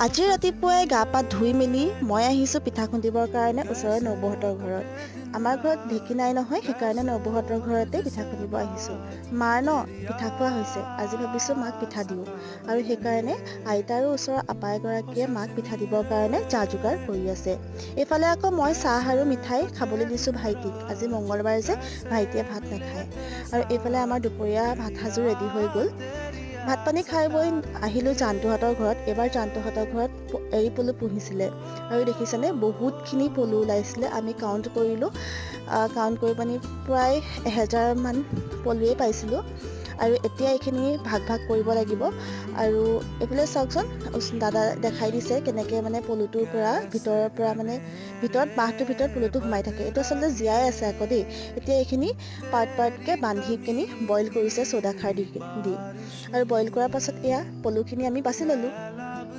আজি ৰাতিপুৱাই গা পা ধুই মেলি মই আহিছোঁ পিঠা খুন্দিবৰ কাৰণে ওচৰৰ নবৌহঁতৰ ঘৰত। আমাৰ ঘৰত ঢেঁকী নাই নহয়, সেইকাৰণে নবৌহঁতৰ ঘৰতে পিঠা খুন্দিব আহিছোঁ। মাৰ পিঠা খোৱা হৈছে, আজি ভাবিছোঁ মাক পিঠা দিওঁ। আৰু সেইকাৰণে আইতা আৰু ওচৰৰ আপা এগৰাকীয়ে মাক পিঠা দিবৰ কাৰণে যা যোগাৰ কৰি আছে। এইফালে আকৌ মই চাহ আৰু মিঠাই খাবলৈ দিছোঁ ভাইটিক। আজি মঙ্গলবাৰ যে ভাইটিয়ে ভাত নাখায়। আৰু এইফালে আমাৰ দুপৰীয়া ভাত সাজো ৰেডি হৈ গ'ল। ভাত পানী খাই বৈ আহিলোঁ জানটোহঁতৰ ঘৰত। এইবাৰ জানটোহঁতৰ ঘৰত এৰী পলু পুহিছিলে আৰু দেখিছেনে বহুতখিনি পলু ওলাইছিলে। আমি কাউণ্ট কৰিলোঁ, কাউণ্ট কৰি পানি প্ৰায় 1000মান পলুৱেই পাইছিলোঁ। আৰু এতিয়া এইখিনি ভাগ ভাগ কৰিব লাগিব। আৰু এইফালে চাওকচোন, দাদা দেখাই দিছে কেনেকৈ মানে পলুটোৰ পৰা ভিতৰৰ পৰা মানে ভিতৰত বাঁহটোৰ ভিতৰত পলুটো সোমাই থাকে। এইটো আচলতে জীয়াই আছে আকৌ দেই। এতিয়া এইখিনি পাৰ্টকৈ বান্ধি বইল কৰিছে চ'দা খাৰ দি। আৰু বইল কৰাৰ পাছত এয়া পলুখিনি আমি বাছি ল'লোঁ।